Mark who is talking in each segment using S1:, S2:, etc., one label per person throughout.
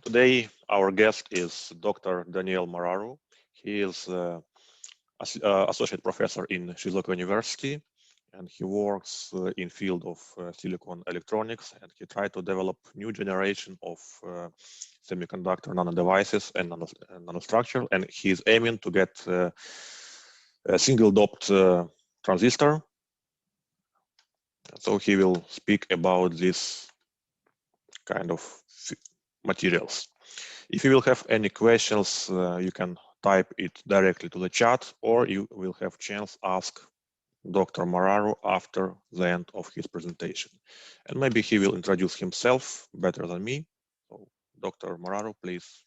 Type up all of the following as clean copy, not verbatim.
S1: Today, our guest is Dr. Daniel Moraru. He is associate professor in Shizuoka University, and he works in field of silicon electronics, and he tried to develop new generation of semiconductor nano devices and nanostructure, and he is aiming to get a single doped transistor. So he will speak about this kind of materials. If you will have any questions, you can type it directly to the chat, or you will have chance ask Dr. Moraru after the end of his presentation. And maybe he will introduce himself better than me. So, Dr. Moraru, please.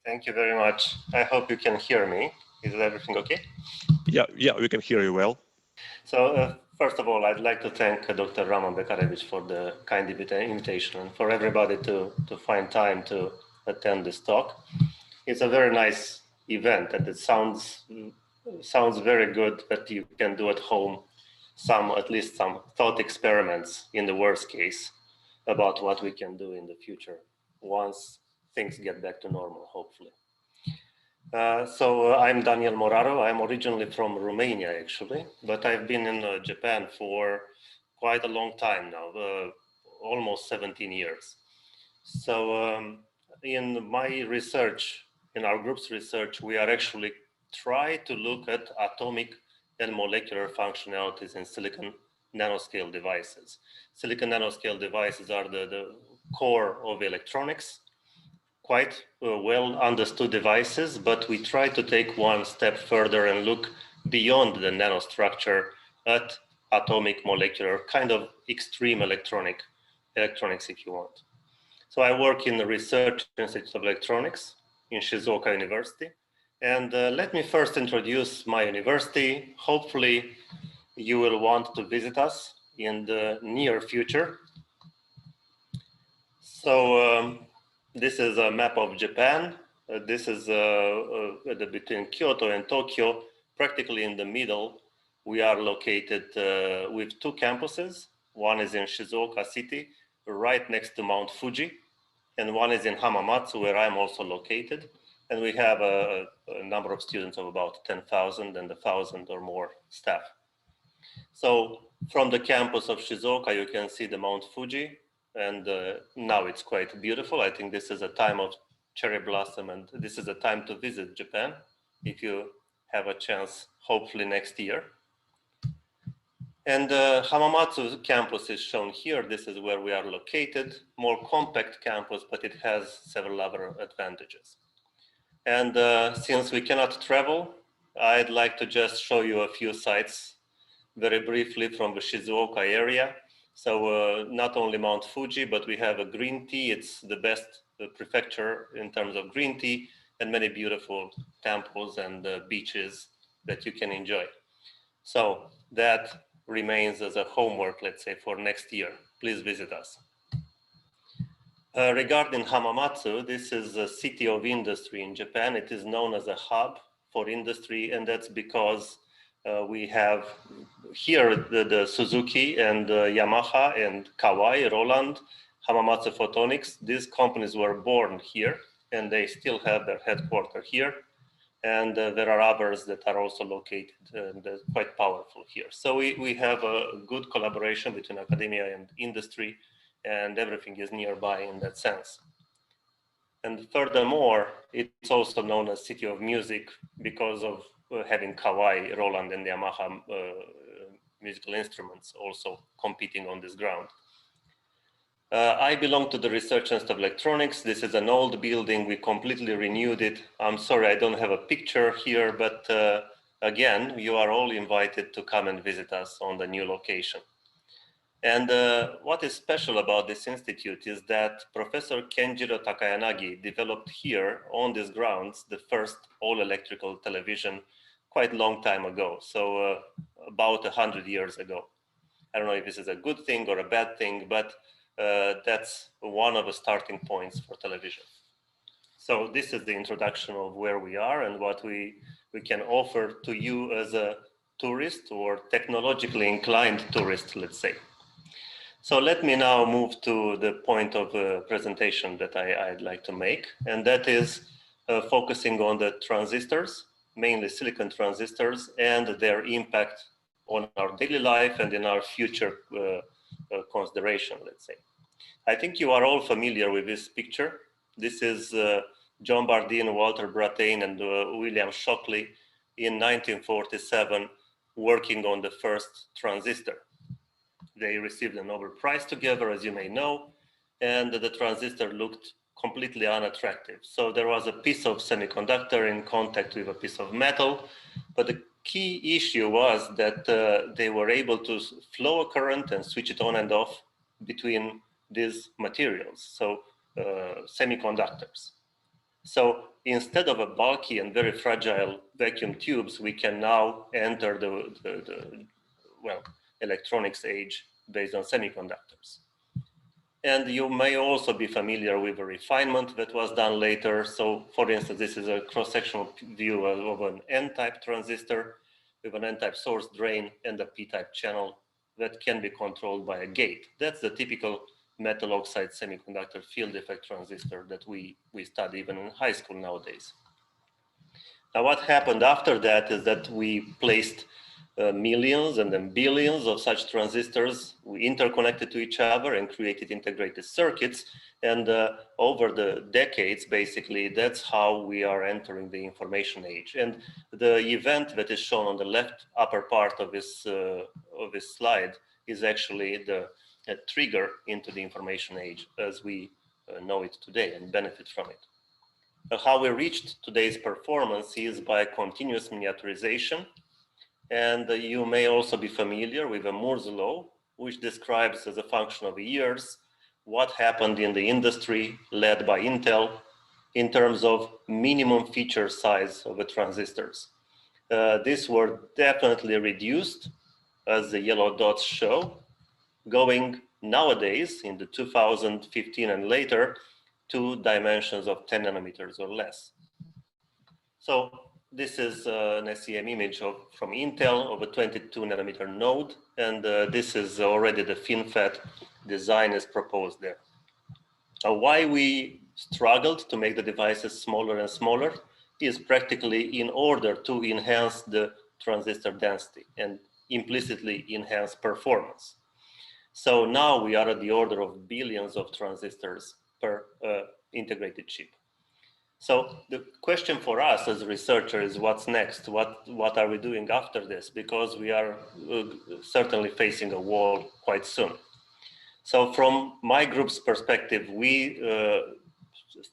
S2: Thank you very much. I hope you can hear me. Is everything okay?
S1: Yeah, we can hear you well.
S2: So first of all, I'd like to thank Dr. Raman Bekarevic for the kind invitation and for everybody to find time to attend this talk. It's a very nice event, and it sounds very good that you can do at home at least some thought experiments in the worst case about what we can do in the future once things get back to normal, hopefully. So I'm Daniel Moraru. I'm originally from Romania, actually, but I've been in Japan for quite a long time now, almost 17 years. So in my research, in our group's research, we are actually trying to look at atomic and molecular functionalities in silicon nanoscale devices. Silicon nanoscale devices are the core of electronics, quite well understood devices, but we try to take one step further and look beyond the nanostructure at atomic, molecular, kind of extreme electronics, if you want. So I work in the Research Institute of Electronics in Shizuoka University. And let me first introduce my university. Hopefully you will want to visit us in the near future. So this is a map of Japan. This is between Kyoto and Tokyo, practically in the middle. We are located with two campuses. One is in Shizuoka City, right next to Mount Fuji, and one is in Hamamatsu, where I'm also located. And we have a number of students of about 10,000 and 1,000 or more staff. So from the campus of Shizuoka, you can see the Mount Fuji, and now it's quite beautiful. I think this is a time of cherry blossom, and this is a time to visit Japan if you have a chance, hopefully next year. And Hamamatsu campus is shown here. This is where we are located, more compact campus, but it has several other advantages. And since we cannot travel, I'd like to just show you a few sites very briefly from the Shizuoka area. So not only Mount Fuji, but we have a green tea. It's the best prefecture in terms of green tea, and many beautiful temples and beaches that you can enjoy. So that remains as a homework, let's say, for next year. Please visit us. Regarding Hamamatsu, this is a city of industry in Japan. It is known as a hub for industry, and that's because we have here the Suzuki and Yamaha and Kawai, Roland, Hamamatsu Photonics. These companies were born here, and they still have their headquarters here. And there are others that are also located and quite powerful here. So we have a good collaboration between academia and industry, and everything is nearby in that sense. And furthermore, it's also known as City of Music because of having Kawai, Roland, and Yamaha musical instruments also competing on this ground. I belong to the Research Institute of Electronics. This is an old building. We completely renewed it. I'm sorry, I don't have a picture here, but again, you are all invited to come and visit us on the new location. And what is special about this institute is that Professor Kenjiro Takayanagi developed here on these grounds the first all-electrical television quite a long time ago, so about 100 years ago. I don't know if this is a good thing or a bad thing, but that's one of the starting points for television. So this is the introduction of where we are and what we can offer to you as a tourist or technologically inclined tourist, let's say. So let me now move to the point of presentation that I'd like to make, and that is focusing on the transistors, mainly silicon transistors, and their impact on our daily life and in our future consideration, let's say. I think you are all familiar with this picture. This is John Bardeen, Walter Brattain, and William Shockley in 1947 working on the first transistor. They received a Nobel Prize together, as you may know, and the transistor looked completely unattractive. So there was a piece of semiconductor in contact with a piece of metal, but the key issue was that they were able to flow a current and switch it on and off between these materials, so semiconductors. So instead of a bulky and very fragile vacuum tubes, we can now enter the electronics age based on semiconductors. And you may also be familiar with a refinement that was done later. So for instance, this is a cross-sectional view of an N-type transistor with an N-type source drain and a P-type channel that can be controlled by a gate. That's the typical metal oxide semiconductor field effect transistor that we study even in high school nowadays. Now what happened after that is that we placed millions and then billions of such transistors. We interconnected to each other and created integrated circuits. And over the decades, basically, that's how we are entering the information age. And the event that is shown on the left upper part of this slide is actually the trigger into the information age as we know it today and benefit from it. How we reached today's performance is by continuous miniaturization. And you may also be familiar with Moore's law, which describes as a function of years what happened in the industry led by Intel in terms of minimum feature size of the transistors. These were definitely reduced, as the yellow dots show, going nowadays in the 2015 and later to dimensions of 10 nanometers or less. So this is an SEM image from Intel of a 22 nanometer node, and this is already the FinFET design is proposed there. Why we struggled to make the devices smaller and smaller is practically in order to enhance the transistor density and implicitly enhance performance. So now we are at the order of billions of transistors per integrated chip. So the question for us as researchers is what's next? What are we doing after this? Because we are certainly facing a wall quite soon. So from my group's perspective, we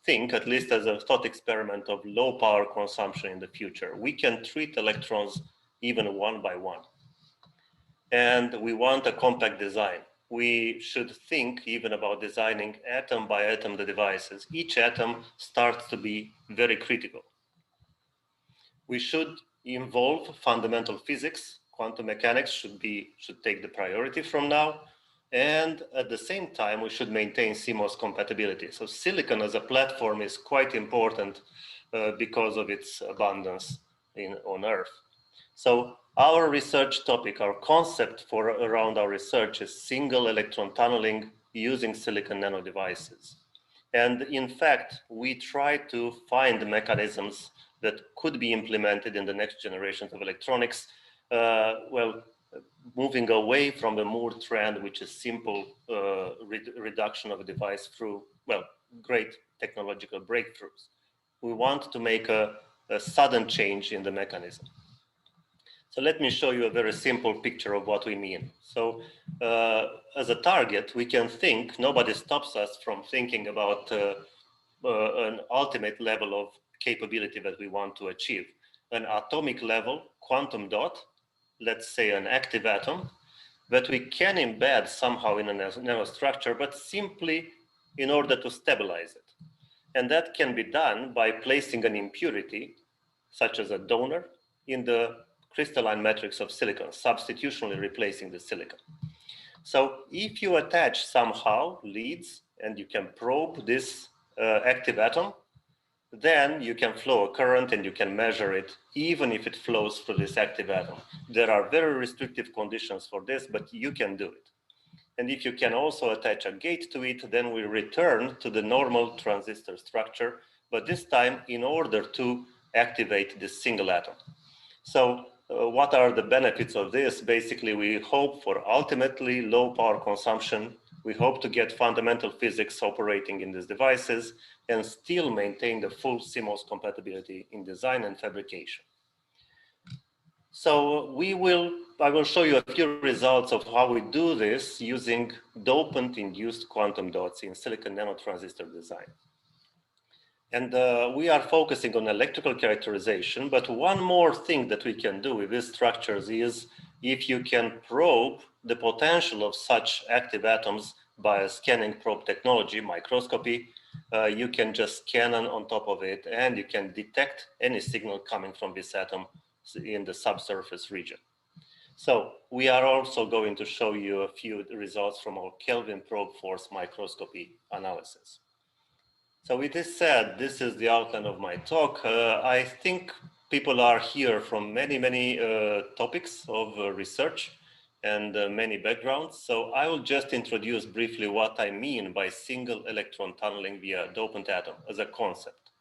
S2: think, at least as a thought experiment, of low power consumption in the future. We can treat electrons even one by one. And we want a compact design. We should think even about designing atom by atom the devices. Each atom starts to be very critical. We should involve fundamental physics. Quantum mechanics should take the priority from now. And at the same time, we should maintain CMOS compatibility. So silicon as a platform is quite important because of its abundance on Earth. So our research topic, our concept around our research is single electron tunneling using silicon nano devices. And in fact, we try to find mechanisms that could be implemented in the next generations of electronics, moving away from the Moore trend, which is simple reduction of a device through, great technological breakthroughs. We want to make a sudden change in the mechanism. So let me show you a very simple picture of what we mean. So as a target, we can think, nobody stops us from thinking about an ultimate level of capability that we want to achieve. An atomic level quantum dot, let's say an active atom, that we can embed somehow in a nanostructure, but simply in order to stabilize it. And that can be done by placing an impurity, such as a donor, in the crystalline matrix of silicon, substitutionally replacing the silicon. So if you attach somehow leads and you can probe this active atom, then you can flow a current and you can measure it even if it flows through this active atom. There are very restrictive conditions for this, but you can do it. And if you can also attach a gate to it, then we return to the normal transistor structure, but this time in order to activate this single atom. So what are the benefits of this? Basically, we hope for ultimately low power consumption. We hope to get fundamental physics operating in these devices and still maintain the full CMOS compatibility in design and fabrication. So I will show you a few results of how we do this using dopant-induced quantum dots in silicon nanotransistor design. And we are focusing on electrical characterization, but one more thing that we can do with these structures is if you can probe the potential of such active atoms by a scanning probe technology, microscopy, you can just scan on top of it and you can detect any signal coming from this atom in the subsurface region. So we are also going to show you a few results from our Kelvin probe force microscopy analysis. So with this said, this is the outline of my talk. I think people are here from many topics of research and many backgrounds. So I will just introduce briefly what I mean by single electron tunneling via dopant atom as a concept.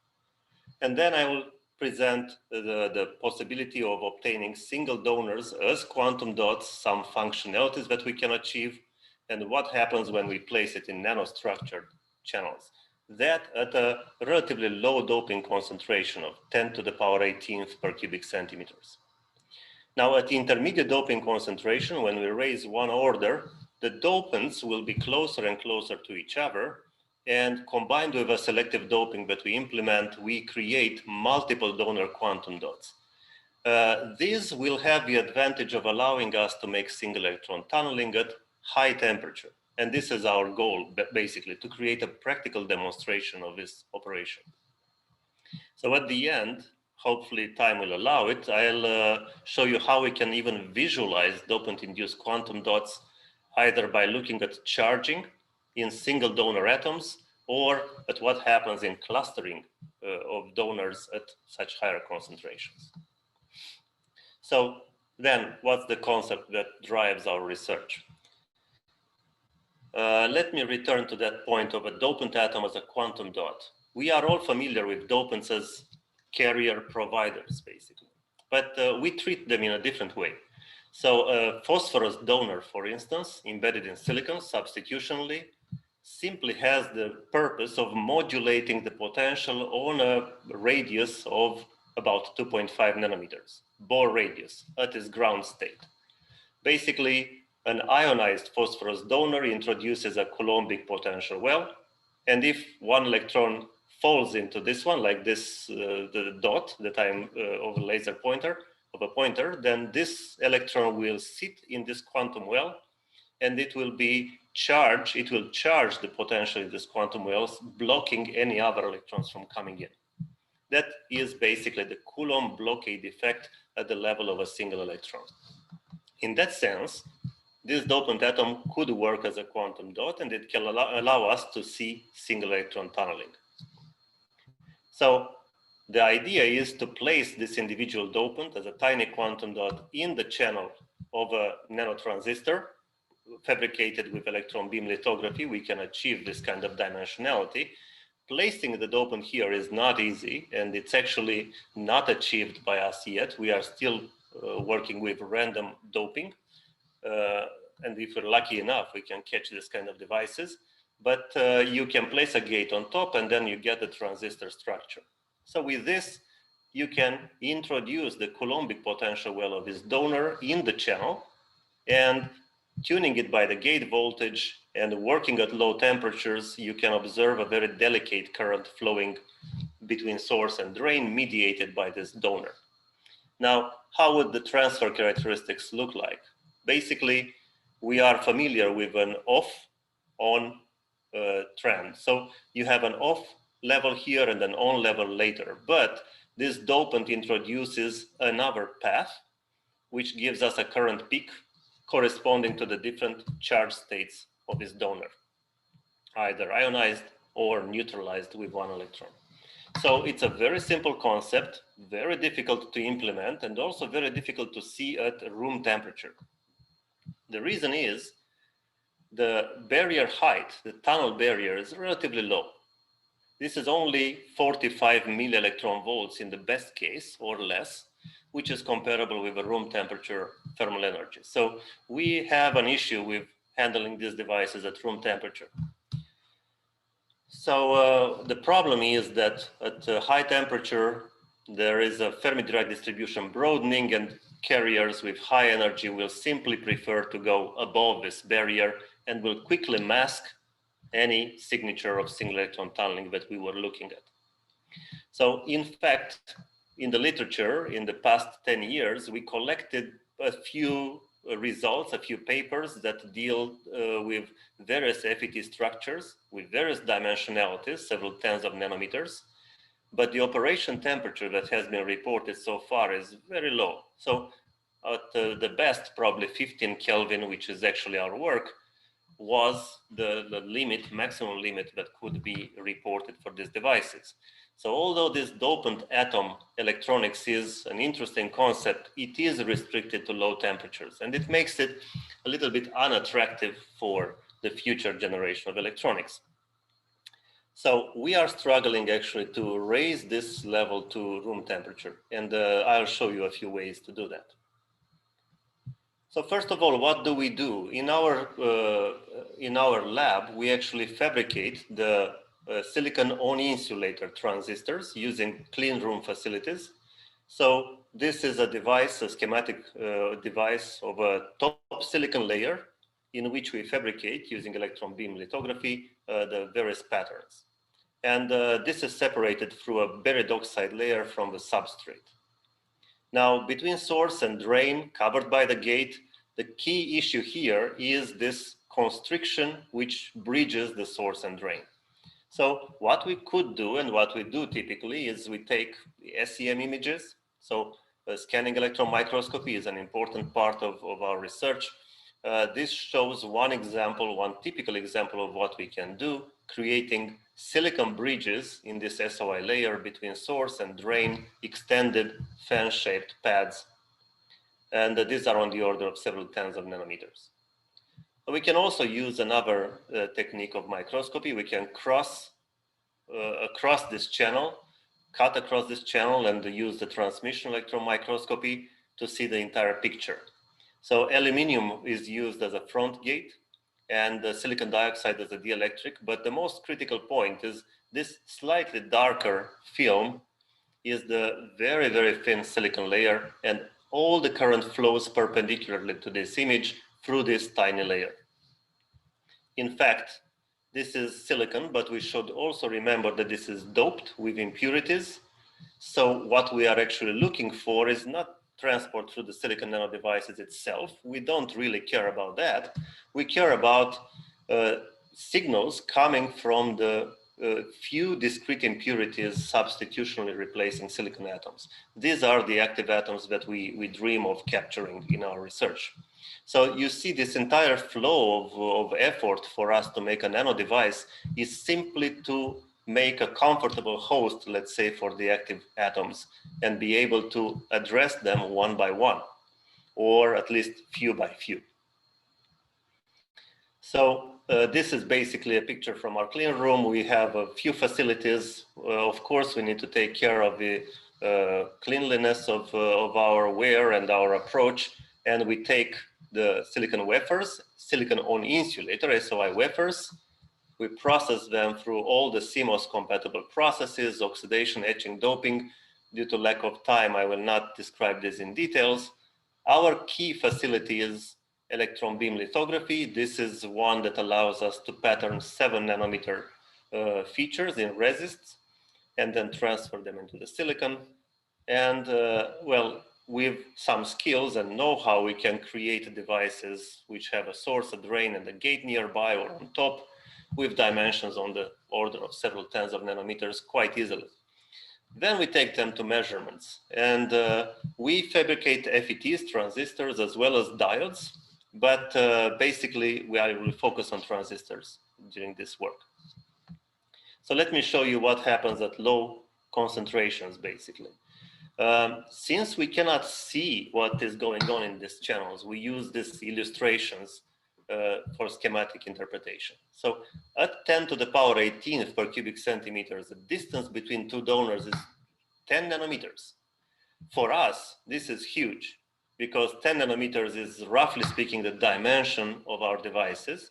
S2: And then I will present the possibility of obtaining single donors as quantum dots, some functionalities that we can achieve, and what happens when we place it in nanostructured channels. That at a relatively low doping concentration of 10 to the power 18th per cubic centimeters. Now at the intermediate doping concentration, when we raise one order, the dopants will be closer and closer to each other, and combined with a selective doping that we implement, we create multiple donor quantum dots. These will have the advantage of allowing us to make single electron tunneling at high temperature. And this is our goal, basically, to create a practical demonstration of this operation. So at the end, hopefully time will allow it, I'll show you how we can even visualize dopant-induced quantum dots, either by looking at charging in single donor atoms or at what happens in clustering of donors at such higher concentrations. So then, what's the concept that drives our research? Let me return to that point of a dopant atom as a quantum dot. We are all familiar with dopants as carrier providers, basically, but we treat them in a different way. So a phosphorus donor, for instance, embedded in silicon substitutionally, simply has the purpose of modulating the potential on a radius of about 2.5 nanometers, Bohr radius, at its ground state. Basically, an ionized phosphorus donor introduces a Coulombic potential well, and if one electron falls into this one, like this, the dot that I'm of a laser pointer, then this electron will sit in this quantum well, and it will be charged, it will charge the potential in this quantum wells, blocking any other electrons from coming in. That is basically the Coulomb blockade effect at the level of a single electron. In that sense, this dopant atom could work as a quantum dot, and it can allow us to see single electron tunneling. So the idea is to place this individual dopant as a tiny quantum dot in the channel of a nanotransistor. Fabricated with electron beam lithography, we can achieve this kind of dimensionality. Placing the dopant here is not easy, and it's actually not achieved by us yet. We are still working with random doping. And if we're lucky enough, we can catch this kind of devices. But you can place a gate on top, and then you get the transistor structure. So with this, you can introduce the Coulombic potential well of this donor in the channel, and tuning it by the gate voltage and working at low temperatures, you can observe a very delicate current flowing between source and drain mediated by this donor. Now, how would the transfer characteristics look like? Basically, we are familiar with an off-on trend. So you have an off level here and an on level later, but this dopant introduces another path, which gives us a current peak corresponding to the different charge states of this donor, either ionized or neutralized with one electron. So it's a very simple concept, very difficult to implement, and also very difficult to see at room temperature. The reason is the barrier height, the tunnel barrier, is relatively low. This is only 45 millielectron volts in the best case or less, which is comparable with a room temperature thermal energy. So we have an issue with handling these devices at room temperature. So the problem is that at high temperature, there is a Fermi-Dirac distribution broadening, and carriers with high energy will simply prefer to go above this barrier and will quickly mask any signature of single electron tunneling that we were looking at. So in fact, in the literature, in the past 10 years, we collected a few results, a few papers that deal with various FET structures with various dimensionalities, several tens of nanometers. But the operation temperature that has been reported so far is very low. So at the best, probably 15 Kelvin, which is actually our work, was the limit, maximum limit that could be reported for these devices. So although this dopant atom electronics is an interesting concept, it is restricted to low temperatures, and it makes it a little bit unattractive for the future generation of electronics. So we are struggling actually to raise this level to room temperature, and I'll show you a few ways to do that. So first of all, what do we do? In our lab, we actually fabricate the silicon on-insulator transistors using clean room facilities. So this is a device, a schematic device of a top silicon layer in which we fabricate using electron beam lithography the various patterns. And this is separated through a buried oxide layer from the substrate. Now, between source and drain, covered by the gate, the key issue here is this constriction which bridges the source and drain. So what we could do, and what we do typically, is we take the SEM images. So scanning electron microscopy is an important part of our research. This shows one example, one typical example of what we can do, creating silicon bridges in this SOI layer between source and drain, extended fan-shaped pads. And these are on the order of several tens of nanometers. We can also use another technique of microscopy. We can cross across this channel, cut across this channel, and use the transmission electron microscopy to see the entire picture. So aluminum is used as a front gate, and the silicon dioxide as a dielectric. But the most critical point is this slightly darker film is the very, very thin silicon layer, and all the current flows perpendicularly to this image through this tiny layer. In fact, this is silicon, but we should also remember that this is doped with impurities. So what we are actually looking for is not transport through the silicon nano devices itself. We don't really care about that. We care about signals coming from the few discrete impurities substitutionally replacing silicon atoms. These are the active atoms that we dream of capturing in our research. So you see this entire flow of effort for us to make a nano device is simply to make a comfortable host, let's say, for the active atoms and be able to address them one by one, or at least few by few. So this is basically a picture from our clean room. We have a few facilities. Of course, we need to take care of the cleanliness of our wear and our approach. And we take the silicon wafers, silicon on insulator, SOI wafers. We process them through all the CMOS compatible processes, oxidation, etching, doping. Due to lack of time, I will not describe this in details. Our key facility is electron beam lithography. This is one that allows us to pattern 7 nanometer features in resists and then transfer them into the silicon. And well, with some skills and know-how, we can create devices which have a source, a drain, and a gate nearby or on top, with dimensions on the order of several tens of nanometers quite easily. Then we take them to measurements, and we fabricate FETs, transistors, as well as diodes, but basically we will focus on transistors during this work. So let me show you what happens at low concentrations, basically. Since we cannot see what is going on in these channels, we use these illustrations for schematic interpretation. So at 10 to the power 18th per cubic centimeters, the distance between two donors is 10 nanometers. For us, this is huge because 10 nanometers is, roughly speaking, the dimension of our devices.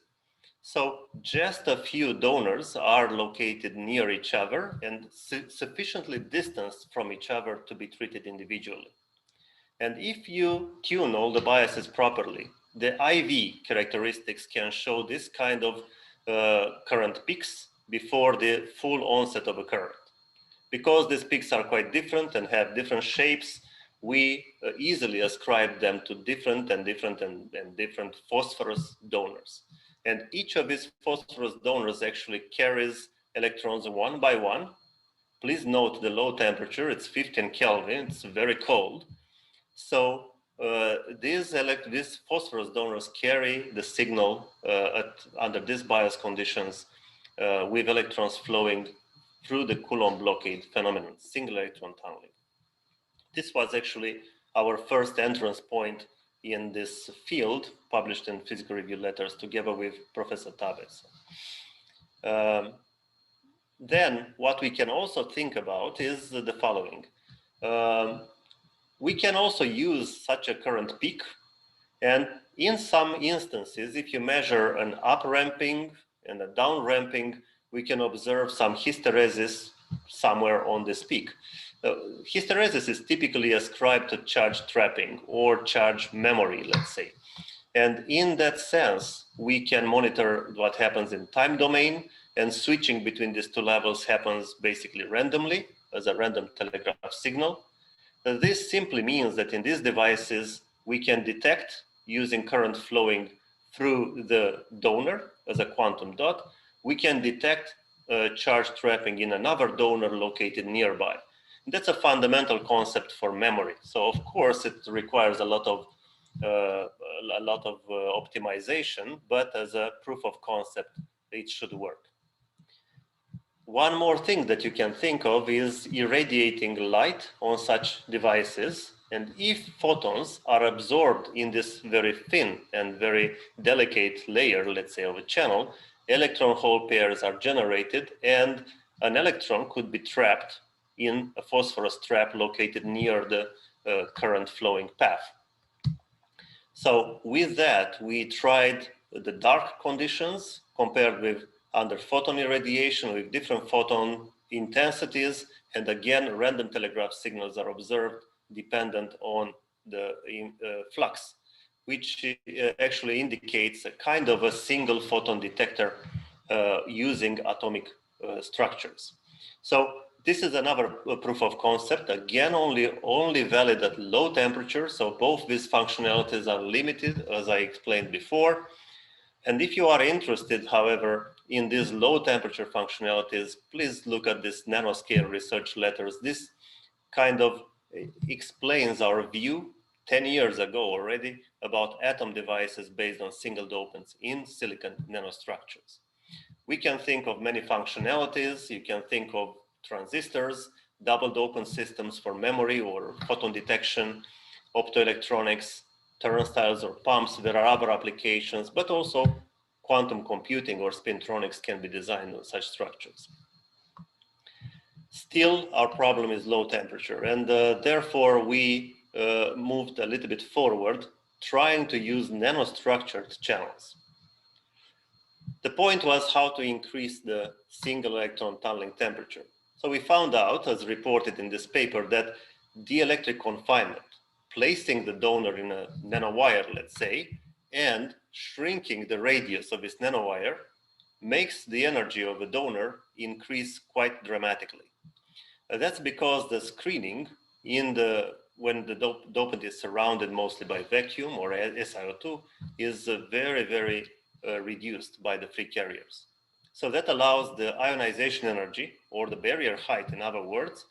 S2: So just a few donors are located near each other and sufficiently distanced from each other to be treated individually. And if you tune all the biases properly, the IV characteristics can show this kind of current peaks before the full onset of a current. Because these peaks are quite different and have different shapes, we easily ascribe them to different phosphorus donors. And each of these phosphorus donors actually carries electrons one by one. Please note the low temperature, it's 15 Kelvin, it's very cold. So these phosphorus donors carry the signal under these bias conditions with electrons flowing through the Coulomb blockade phenomenon, single electron tunneling. This was actually our first entrance point in this field, published in Physical Review Letters together with Professor Tabes. Then what we can also think about is the following. We can also use such a current peak, and in some instances, if you measure an up ramping and a down ramping, we can observe some hysteresis somewhere on this peak. Hysteresis is typically ascribed to charge trapping or charge memory, let's say. And in that sense, we can monitor what happens in time domain, and switching between these two levels happens basically randomly as a random telegraph signal. This simply means that in these devices, we can detect using current flowing through the donor as a quantum dot. We can detect charge trapping in another donor located nearby. That's a fundamental concept for memory. So of course, it requires a lot of optimization, but as a proof of concept, it should work. One more thing that you can think of is irradiating light on such devices. And if photons are absorbed in this very thin and very delicate layer, let's say, of a channel, electron-hole pairs are generated, and an electron could be trapped in a phosphorus trap located near the current flowing path. So with that, we tried the dark conditions compared with under photon irradiation with different photon intensities, and again, random telegraph signals are observed dependent on the flux, which actually indicates a kind of a single photon detector using atomic structures. So this is another proof of concept, again, only valid at low temperature. So both these functionalities are limited, as I explained before. And if you are interested, however, in these low temperature functionalities, please look at this nanoscale research letters. This kind of explains our view 10 years ago already about atom devices based on single dopants in silicon nanostructures. We can think of many functionalities. You can think of transistors, double dopant systems for memory or photon detection, optoelectronics, turnstiles or pumps. There are other applications, but also quantum computing or spintronics can be designed on such structures. Still, our problem is low temperature, and therefore we moved a little bit forward, trying to use nanostructured channels. The point was how to increase the single electron tunneling temperature. So we found out, as reported in this paper, that dielectric confinement, placing the donor in a nanowire, let's say, and shrinking the radius of this nanowire makes the energy of the donor increase quite dramatically. That's because the screening when the dopant is surrounded mostly by vacuum or SiO2 is very, very reduced by the free carriers. So that allows the ionization energy, or the barrier height, in other words,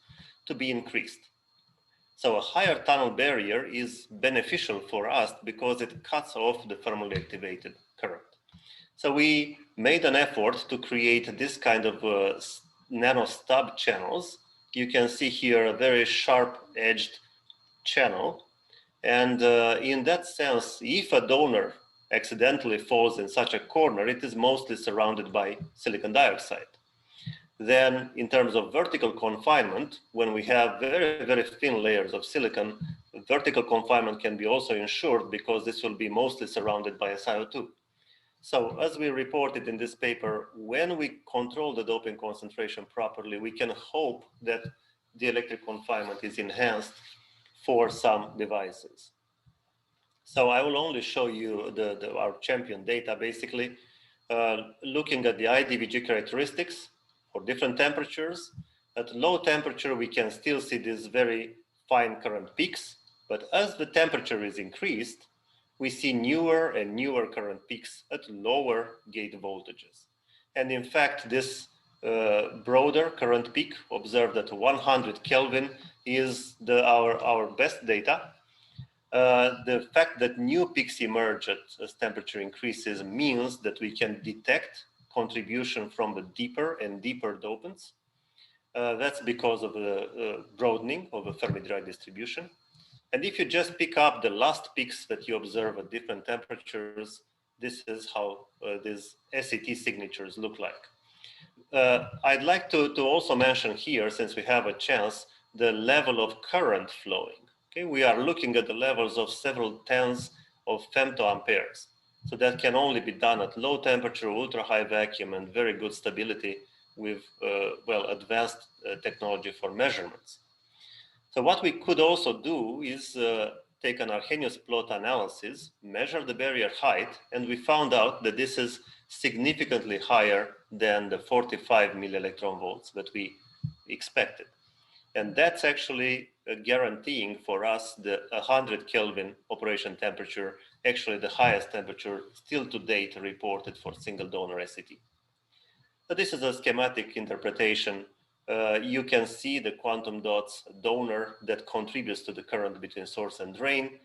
S2: to be increased. So a higher tunnel barrier is beneficial for us because it cuts off the thermally activated current. So we made an effort to create this kind of nano stub channels. You can see here a very sharp-edged channel. And in that sense, if a donor accidentally falls in such a corner, it is mostly surrounded by silicon dioxide. Then in terms of vertical confinement, when we have very, very thin layers of silicon, vertical confinement can be also ensured because this will be mostly surrounded by SiO2. So as we reported in this paper, when we control the doping concentration properly, we can hope that the electric confinement is enhanced for some devices. So I will only show you our champion data, basically, looking at the IDVG characteristics for different temperatures. At low temperature, we can still see these very fine current peaks, but as the temperature is increased, we see newer and newer current peaks at lower gate voltages. And in fact, this broader current peak observed at 100 Kelvin is our best data. The fact that new peaks emerge as temperature increases means that we can detect contribution from the deeper and deeper dopants. That's because of the broadening of the Fermi-Dirac distribution. And if you just pick up the last peaks that you observe at different temperatures, this is how these SET signatures look like. I'd like to also mention here, since we have a chance, the level of current flowing. Okay, we are looking at the levels of several tens of femtoamperes. So that can only be done at low temperature, ultra high vacuum, and very good stability with advanced technology for measurements. So what we could also do is take an Arrhenius plot analysis, measure the barrier height, and we found out that this is significantly higher than the 45 millielectron volts that we expected. And that's actually guaranteeing for us the 100 Kelvin operation temperature, actually the highest temperature still to date reported for single donor SET. So this is a schematic interpretation. You can see the quantum dots donor that contributes to the current between source and drain.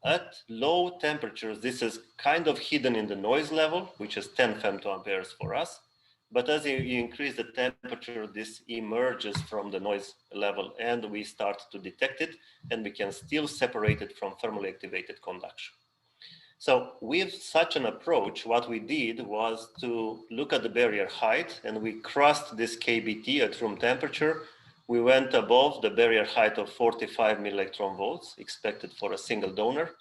S2: At low temperatures, this is kind of hidden in the noise level, which is 10 femtoamperes for us. But as you increase the temperature, this emerges from the noise level and we start to detect it, and we can still separate it from thermally activated conduction. So with such an approach, what we did was to look at the barrier height, and we crossed this KBT at room temperature. We went above the barrier height of 45 millielectron volts expected for a single donor.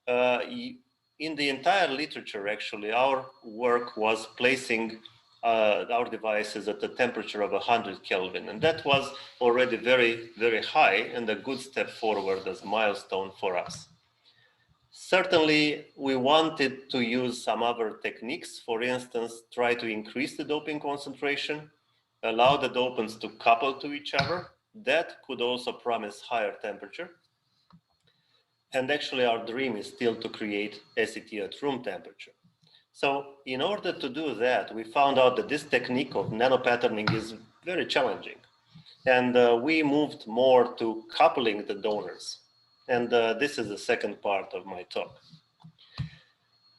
S2: In the entire literature, actually, our work was placing our devices at the temperature of 100 Kelvin. And that was already very, very high and a good step forward as a milestone for us. Certainly, we wanted to use some other techniques. For instance, try to increase the doping concentration, allow the dopants to couple to each other. That could also promise higher temperature. And actually, our dream is still to create SET at room temperature. So in order to do that, we found out that this technique of nanopatterning is very challenging. And we moved more to coupling the donors. And this is the second part of my talk.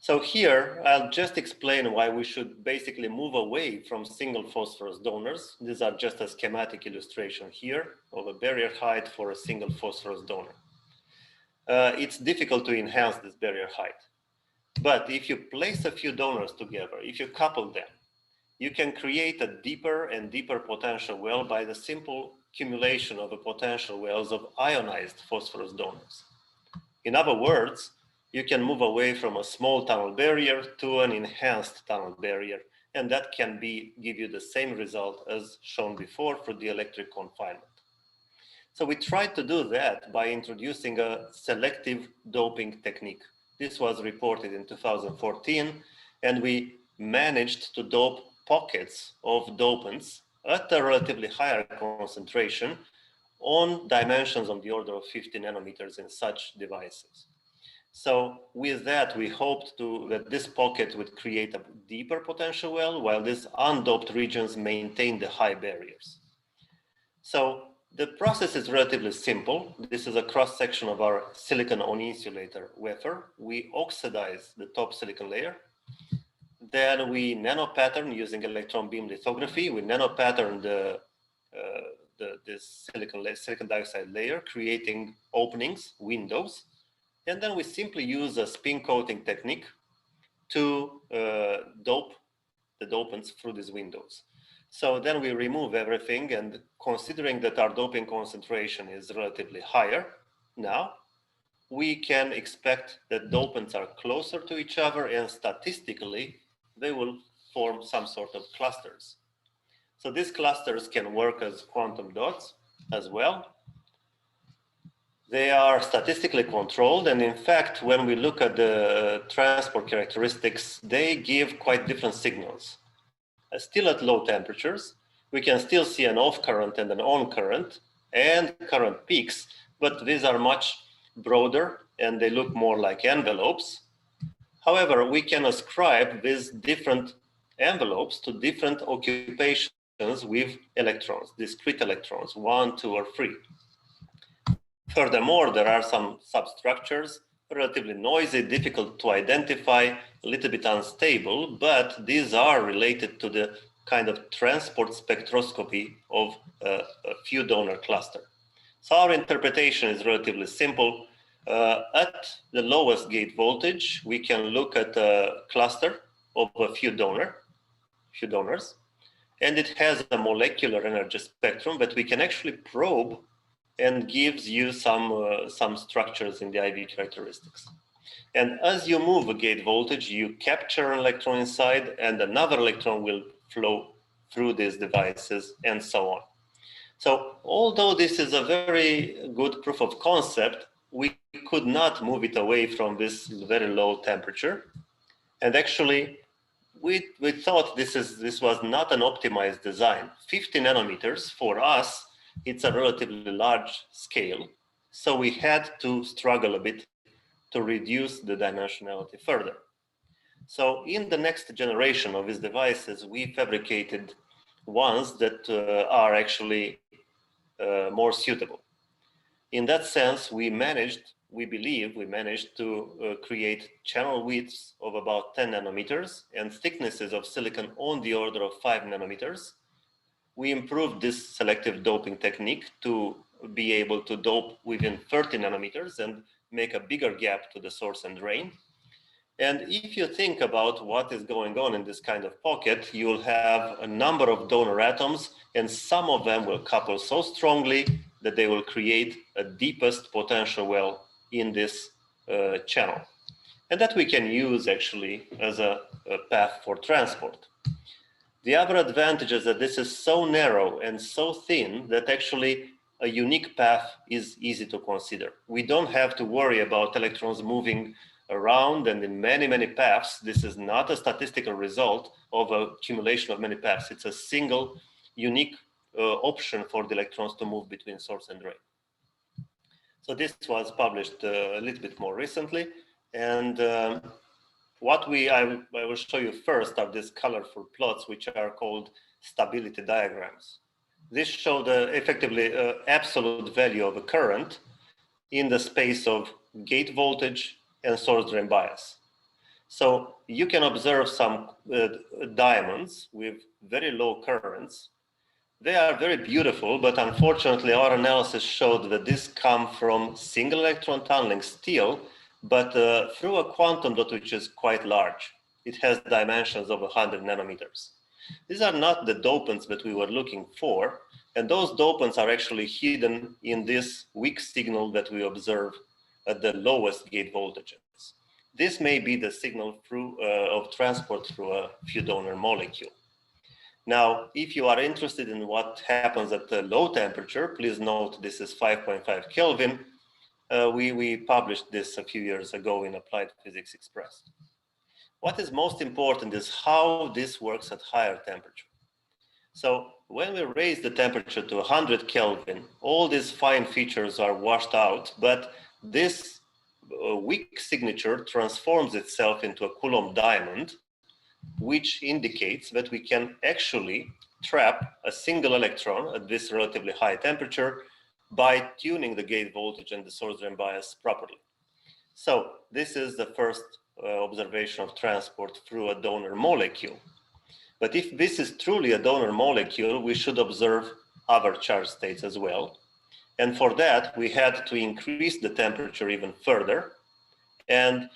S2: So here, I'll just explain why we should basically move away from single phosphorus donors. These are just a schematic illustration here of a barrier height for a single phosphorus donor. It's difficult to enhance this barrier height. But if you place a few donors together, if you couple them, you can create a deeper and deeper potential well by the simple accumulation of the potential wells of ionized phosphorus donors. In other words, you can move away from a small tunnel barrier to an enhanced tunnel barrier, and that can give you the same result as shown before for the electric confinement. So we tried to do that by introducing a selective doping technique. This was reported in 2014, and we managed to dope pockets of dopants at a relatively higher concentration on dimensions on the order of 50 nanometers in such devices. So with that, we hoped that this pocket would create a deeper potential well, while these undoped regions maintain the high barriers. So the process is relatively simple. This is a cross-section of our silicon on-insulator wafer. We oxidize the top silicon layer. Then we nanopattern using electron beam lithography. We nanopattern this silicon dioxide layer, creating openings, windows. And then we simply use a spin coating technique to dope the dopants through these windows. So then we remove everything, and considering that our doping concentration is relatively higher now, we can expect that dopants are closer to each other, and statistically, they will form some sort of clusters. So these clusters can work as quantum dots as well. They are statistically controlled, and in fact, when we look at the transport characteristics, they give quite different signals. Still at low temperatures, we can still see an off current and an on current and current peaks, but these are much broader and they look more like envelopes. However, we can ascribe these different envelopes to different occupations with electrons, discrete electrons, 1, 2, or 3. Furthermore, there are some substructures, relatively noisy, difficult to identify, a little bit unstable, but these are related to the kind of transport spectroscopy of a few donor cluster. So our interpretation is relatively simple. At the lowest gate voltage, we can look at a cluster of a few donors, and it has a molecular energy spectrum that we can actually probe and gives you some structures in the IV characteristics. And as you move a gate voltage, you capture an electron inside, and another electron will flow through these devices, and so on. So although this is a very good proof of concept, we could not move it away from this very low temperature. And actually, we thought this was not an optimized design. 50 nanometers for us, it's a relatively large scale. So we had to struggle a bit to reduce the dimensionality further. So in the next generation of these devices, we fabricated ones that are actually more suitable. In that sense, we believe we managed to create channel widths of about 10 nanometers and thicknesses of silicon on the order of 5 nanometers. We improved this selective doping technique to be able to dope within 30 nanometers and make a bigger gap to the source and drain. And if you think about what is going on in this kind of pocket, you'll have a number of donor atoms, and some of them will couple so strongly that they will create a deepest potential well in this channel. And that we can use actually as a path for transport. The other advantage is that this is so narrow and so thin that actually a unique path is easy to consider. We don't have to worry about electrons moving around and in many, many paths. This is not a statistical result of accumulation of many paths. It's a single unique option for the electrons to move between source and drain. So this was published a little bit more recently. And what I will show you first are these colorful plots, which are called stability diagrams. This show the effectively absolute value of a current in the space of gate voltage and source drain bias. So you can observe some diamonds with very low currents. They are very beautiful, but unfortunately our analysis showed that this come from single electron tunneling still, but through a quantum dot which is quite large. It has dimensions of 100 nanometers. These are not the dopants that we were looking for, and those dopants are actually hidden in this weak signal that we observe at the lowest gate voltages. This may be the signal of transport through a few donor molecule. Now, if you are interested in what happens at the low temperature, please note this is 5.5 Kelvin. We published this a few years ago in Applied Physics Express. What is most important is how this works at higher temperature. So when we raise the temperature to 100 Kelvin, all these fine features are washed out, but this weak signature transforms itself into a Coulomb diamond, which indicates that we can actually trap a single electron at this relatively high temperature by tuning the gate voltage and the source drain bias properly. So this is the first observation of transport through a donor molecule. But if this is truly a donor molecule, we should observe other charge states as well. And for that, we had to increase the temperature even further. And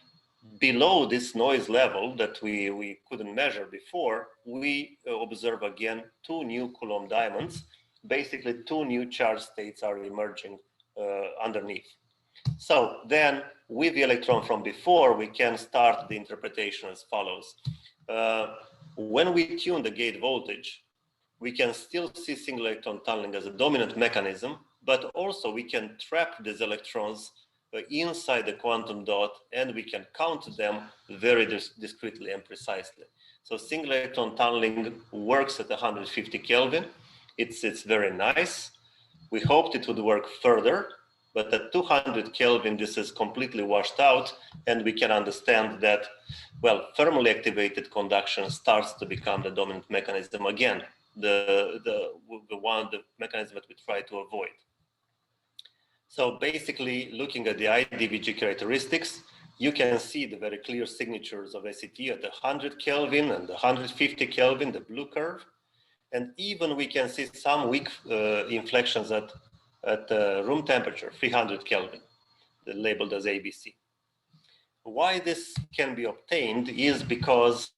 S2: below this noise level that we couldn't measure before, we observe again two new Coulomb diamonds. Basically, two new charge states are emerging underneath. So then, with the electron from before, we can start the interpretation as follows. When we tune the gate voltage, we can still see single electron tunneling as a dominant mechanism, but also we can trap these electrons inside the quantum dot, and we can count them very discreetly and precisely. So single electron tunneling works at 150 Kelvin. It's very nice. We hoped it would work further, but at 200 Kelvin, this is completely washed out, and we can understand that, well, thermally activated conduction starts to become the dominant mechanism again, the mechanism that we try to avoid. So basically, looking at the IDVG characteristics, you can see the very clear signatures of SET at the 100 Kelvin and the 150 Kelvin, the blue curve. And even we can see some weak inflections at room temperature, 300 Kelvin, labeled as ABC. Why this can be obtained is because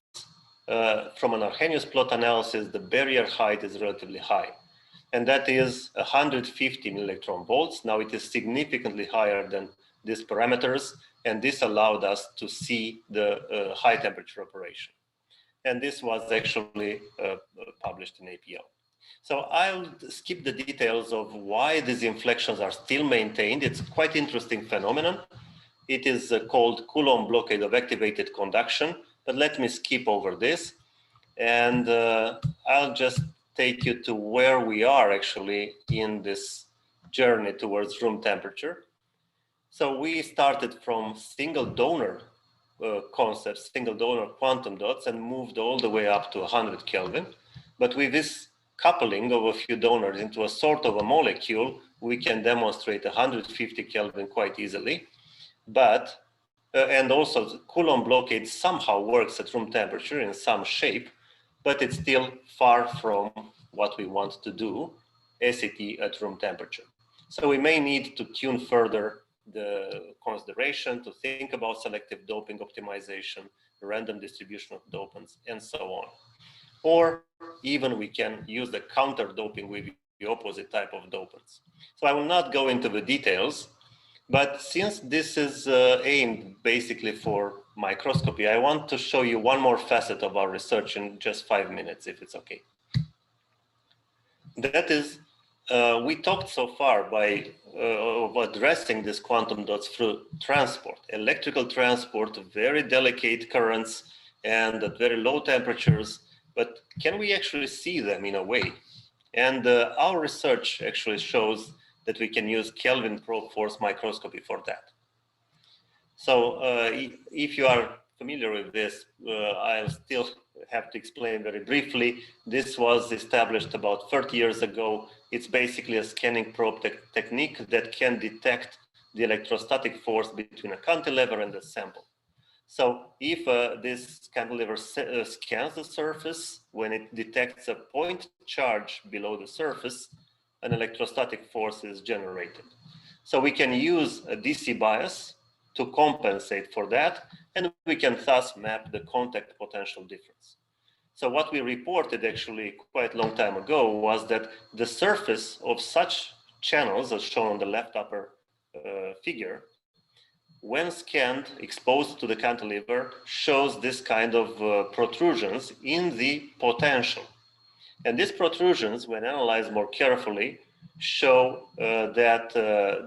S2: from an Arrhenius plot analysis, the barrier height is relatively high. And that is 150 milli-electron volts. Now it is significantly higher than these parameters, and this allowed us to see the high temperature operation. And this was actually published in APL. So I'll skip the details of why these inflections are still maintained. It's a quite interesting phenomenon. It is called Coulomb blockade of activated conduction, but let me skip over this. And I'll just take you to where we are actually in this journey towards room temperature. So we started from single donor concepts, single donor quantum dots, and moved all the way up to 100 Kelvin. But with this coupling of a few donors into a sort of a molecule, we can demonstrate 150 Kelvin quite easily. But, and also Coulomb blockade somehow works at room temperature in some shape, but it's still far from what we want to do, SET at room temperature. So we may need to tune further the consideration, to think about selective doping optimization, random distribution of dopants, and so on. Or even we can use the counter doping with the opposite type of dopants. So I will not go into the details, but since this is aimed basically for microscopy, I want to show you one more facet of our research in just 5 minutes, if it's okay. That is, we talked so far by of addressing these quantum dots through transport, electrical transport, very delicate currents, and at very low temperatures. But can we actually see them in a way? And our research actually shows that we can use Kelvin probe force microscopy for that. So if you are familiar with this, I'll still have to explain very briefly. This was established about 30 years ago. It's basically a scanning probe technique that can detect the electrostatic force between a cantilever and a sample. So if this cantilever scans the surface, when it detects a point charge below the surface, an electrostatic force is generated. So we can use a DC bias to compensate for that, and we can thus map the contact potential difference. So what we reported actually quite a long time ago was that the surface of such channels, as shown on the left upper figure, when scanned, exposed to the cantilever, shows this kind of protrusions in the potential. And these protrusions, when analyzed more carefully, show that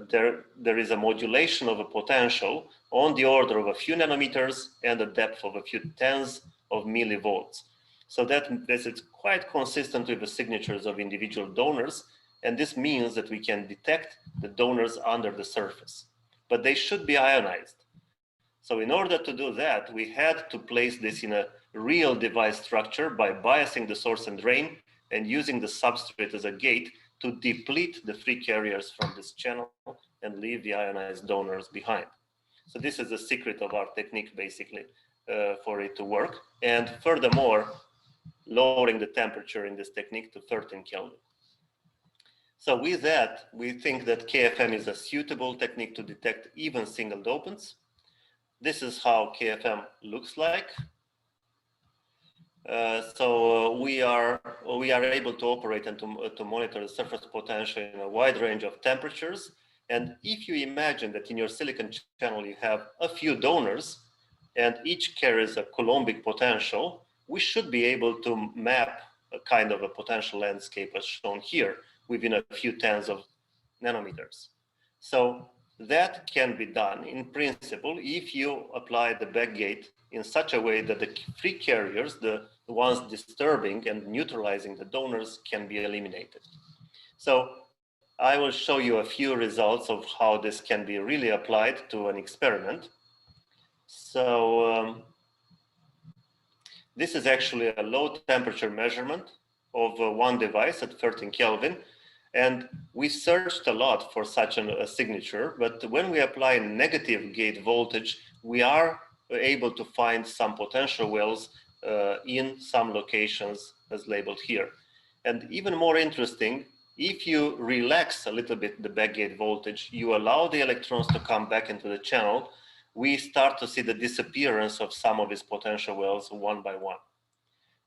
S2: there is a modulation of a potential on the order of a few nanometers and a depth of a few tens of millivolts. So this is quite consistent with the signatures of individual donors, and this means that we can detect the donors under the surface, but they should be ionized. So in order to do that, we had to place this in a real device structure by biasing the source and drain and using the substrate as a gate to deplete the free carriers from this channel and leave the ionized donors behind. So this is the secret of our technique, basically, for it to work. And furthermore, lowering the temperature in this technique to 13 Kelvin. So with that, we think that KFM is a suitable technique to detect even single dopants. This is how KFM looks like. We are able to operate and to monitor the surface potential in a wide range of temperatures. And if you imagine that in your silicon channel you have a few donors and each carries a Coulombic potential, we should be able to map a kind of a potential landscape as shown here within a few tens of nanometers. So that can be done in principle if you apply the backgate in such a way that the free carriers, the ones disturbing and neutralizing the donors, can be eliminated. So I will show you a few results of how this can be really applied to an experiment. So this is actually a low temperature measurement of one device at 13 Kelvin. And we searched a lot for such a signature, but when we apply negative gate voltage, we are able to find some potential wells in some locations as labeled here. And even more interesting, if you relax a little bit the backgate voltage, you allow the electrons to come back into the channel, we start to see the disappearance of some of these potential wells one by one.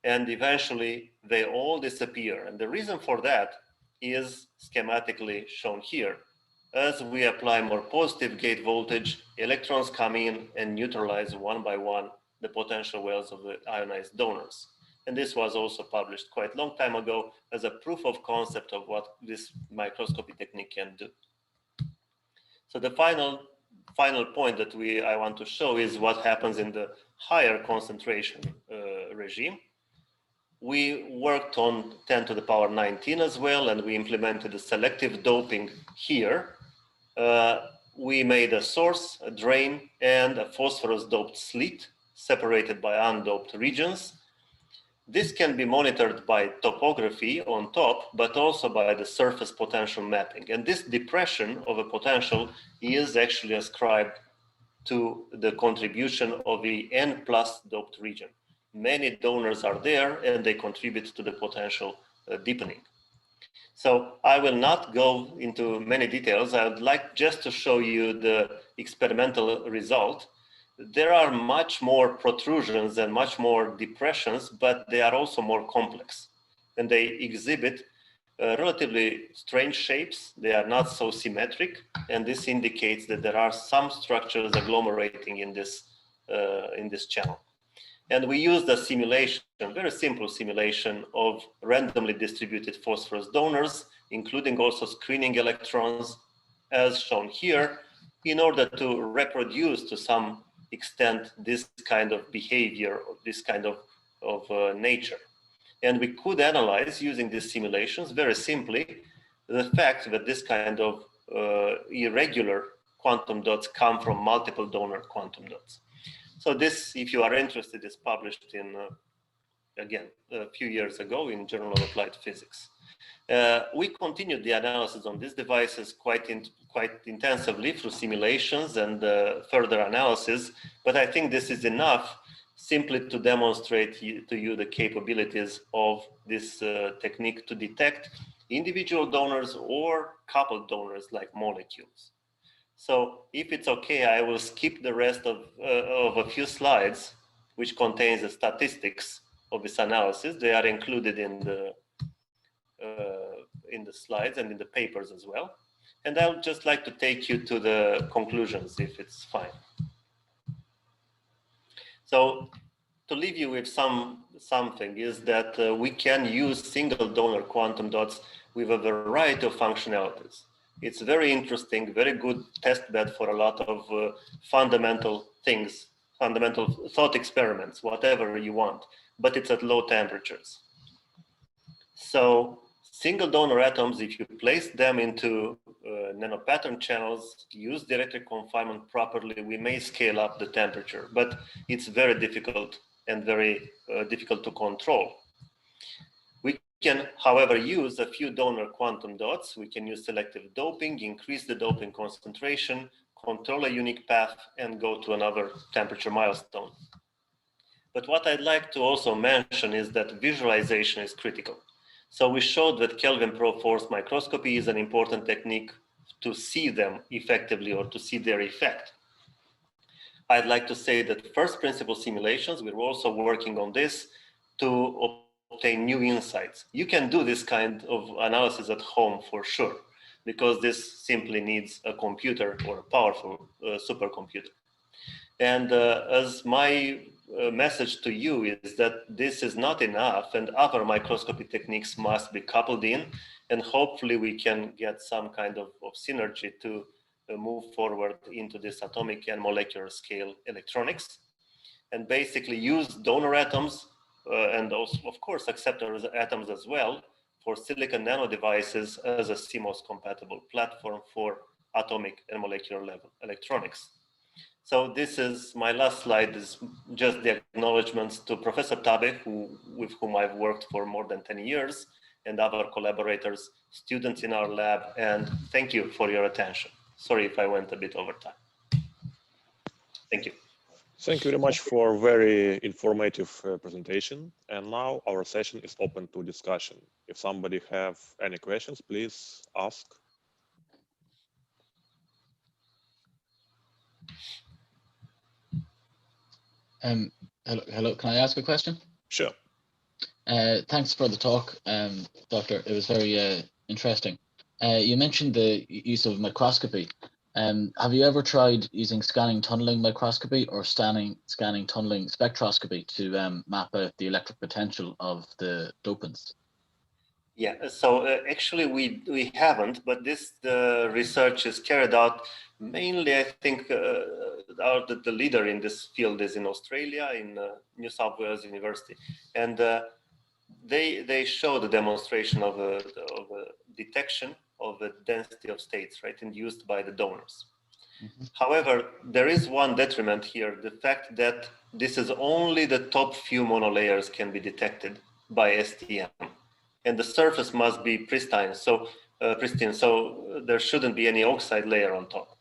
S2: And eventually they all disappear. And the reason for that is schematically shown here. As we apply more positive gate voltage, electrons come in and neutralize one by one the potential wells of the ionized donors. And this was also published quite a long time ago as a proof of concept of what this microscopy technique can do. So the final point that I want to show is what happens in the higher concentration regime. We worked on 10 to the power 19 as well, and we implemented the selective doping here. We made a source, a drain, and a phosphorus doped slit separated by undoped regions. This can be monitored by topography on top, but also by the surface potential mapping. And this depression of a potential is actually ascribed to the contribution of the N+ doped region. Many donors are there and they contribute to the potential deepening. So I will not go into many details. I would like just to show you the experimental result. There are much more protrusions and much more depressions, but they are also more complex. And they exhibit relatively strange shapes. They are not so symmetric. And this indicates that there are some structures agglomerating in this channel. And we used a simulation, a very simple simulation of randomly distributed phosphorus donors, including also screening electrons, as shown here, in order to reproduce to some extent this kind of behavior, or this kind of nature. And we could analyze, using these simulations, very simply, the fact that this kind of irregular quantum dots come from multiple donor quantum dots. So this, if you are interested, is published in, again, a few years ago in Journal of Applied Physics. We continued the analysis on these devices quite intensively through simulations and further analysis, but I think this is enough simply to demonstrate to you the capabilities of this technique to detect individual donors or coupled donors like molecules. So if it's okay, I will skip the rest of a few slides, which contains the statistics of this analysis. They are included in the slides and in the papers as well. And I would just like to take you to the conclusions, if it's fine. So to leave you with something is that we can use single donor quantum dots with a variety of functionalities. It's very interesting, very good test bed for a lot of fundamental things, fundamental thought experiments, whatever you want, but it's at low temperatures. So single donor atoms, if you place them into nanopattern channels, use the electric confinement properly, we may scale up the temperature, but it's very difficult and very difficult to control. We can, however, use a few donor quantum dots. We can use selective doping, increase the doping concentration, control a unique path, and go to another temperature milestone. But what I'd like to also mention is that visualization is critical. So we showed that Kelvin probe force microscopy is an important technique to see them effectively or to see their effect. I'd like to say that first principle simulations, we're also working on this to obtain new insights. You can do this kind of analysis at home for sure, because this simply needs a computer or a powerful supercomputer. And as my message to you is that this is not enough, and other microscopy techniques must be coupled in, and hopefully we can get some kind of synergy to move forward into this atomic and molecular scale electronics, and basically use donor atoms and also, of course, acceptor atoms as well for silicon nano devices as a CMOS compatible platform for atomic and molecular level electronics. So this is my last slide, is just the acknowledgements to Professor Tabe, with whom I've worked for more than 10 years, and other collaborators, students in our lab, and thank you for your attention. Sorry if I went a bit over time. Thank you.
S1: Thank you very much for very informative presentation. And now our session is open to discussion. If somebody have any questions, please ask.
S3: Hello, can I ask a question?
S1: Sure.
S3: Thanks for the talk, Doctor. It was very interesting. You mentioned the use of microscopy. Have you ever tried using scanning tunneling microscopy or scanning tunneling spectroscopy to map out the electric potential of the dopants?
S2: Yeah, so actually we haven't, but this research is carried out mainly, I think, the leader in this field is in Australia, in New South Wales University, and they show the demonstration of a detection of the density of states, right, induced by the donors. Mm-hmm. However, there is one detriment here, the fact that this is only the top few monolayers can be detected by STM. And the surface must be pristine, so there shouldn't be any oxide layer on top.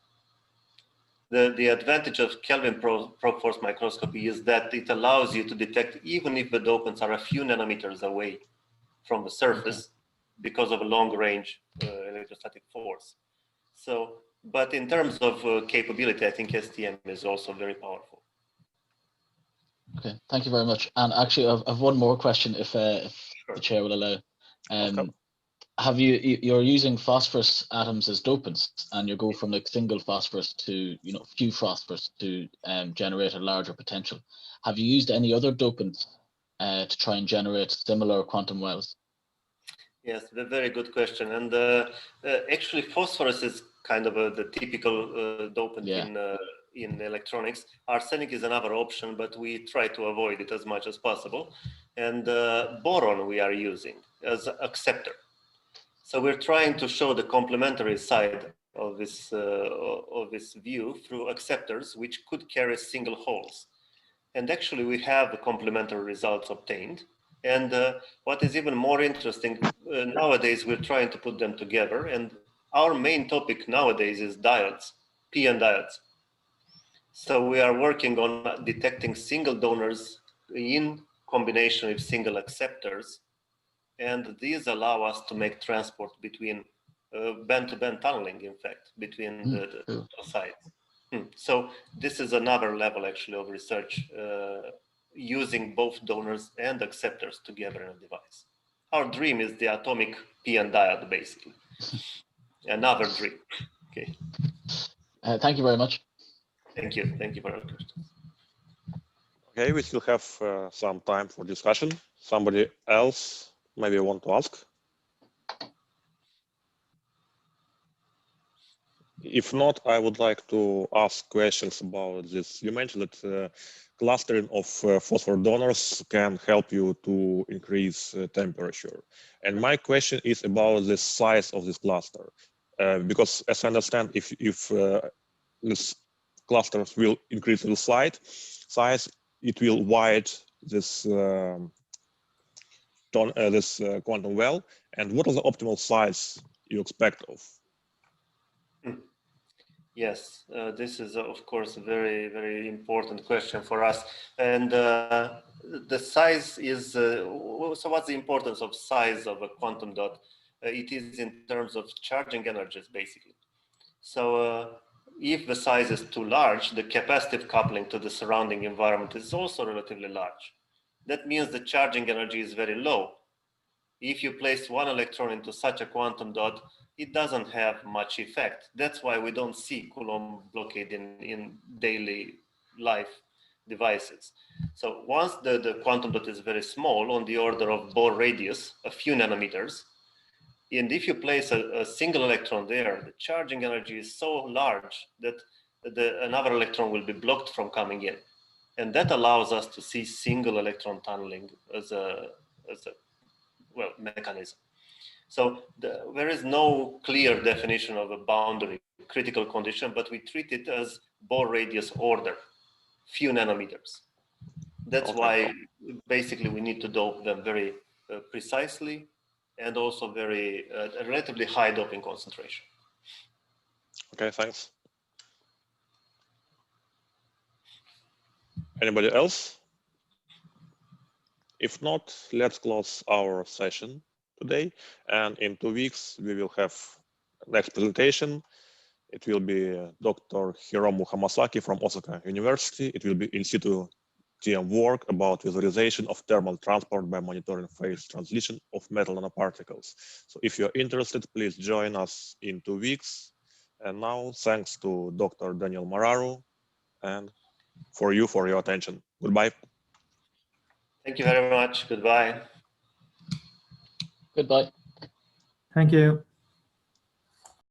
S2: The advantage of Kelvin probe force microscopy is that it allows you to detect even if the dopants are a few nanometers away from the surface, because of a long range electrostatic force. So, but in terms of capability, I think STM is also very powerful.
S3: Okay, thank you very much. And actually, I've one more question, if sure. The chair will allow. You're using phosphorus atoms as dopants, and you go from like single phosphorus to few phosphorus to generate a larger potential. Have you used any other dopants to try and generate similar quantum wells?
S2: Yes, a very good question. And actually, phosphorus is kind of the typical dopant in electronics. Arsenic is another option, but we try to avoid it as much as possible. And boron we are using as acceptor. So we're trying to show the complementary side of this view through acceptors, which could carry single holes. And actually, we have the complementary results obtained. And what is even more interesting, nowadays we're trying to put them together, and our main topic nowadays is diodes, p-n diodes. So we are working on detecting single donors in combination with single acceptors, and these allow us to make transport between band-to-band tunneling, in fact, between the two sides. So this is another level actually of research, using both donors and acceptors together in a device. Our dream is the atomic p-n diode, basically. Another dream. Okay.
S3: Thank you very much.
S2: Thank you. Thank you for your questions.
S1: Okay, we still have some time for discussion. Somebody else maybe want to ask? If not, I would like to ask questions about this. You mentioned that clustering of phosphor donors can help you to increase temperature. And my question is about the size of this cluster. Because as I understand, if this clusters will increase the size, it will widen this quantum well. And what is the optimal size you expect of?
S2: Yes, this is, of course, a very, very important question for us. And the size is, so what's the importance of size of a quantum dot? It is in terms of charging energies, basically. So if the size is too large, the capacitive coupling to the surrounding environment is also relatively large. That means the charging energy is very low. If you place one electron into such a quantum dot, it doesn't have much effect. That's why we don't see Coulomb blockade in daily life devices. So once the quantum dot is very small, on the order of Bohr radius, a few nanometers, and if you place a single electron there, the charging energy is so large that another electron will be blocked from coming in. And that allows us to see single electron tunneling as a mechanism. So there is no clear definition of a boundary critical condition, but we treat it as Bohr radius order, few nanometers. That's why basically we need to dope them very precisely and also very relatively high doping concentration.
S1: Okay, thanks. Anybody else? If not, let's close our session today. And in 2 weeks, we will have next presentation. It will be Dr. Hiromu Hamasaki from Osaka University. It will be in situ TM work about visualization of thermal transport by monitoring phase translation of metal nanoparticles. So if you're interested, please join us in 2 weeks. And now, thanks to Dr. Daniel Moraru and for your attention. Goodbye.
S2: Thank you very much. Goodbye.
S3: Goodbye.
S4: Thank you.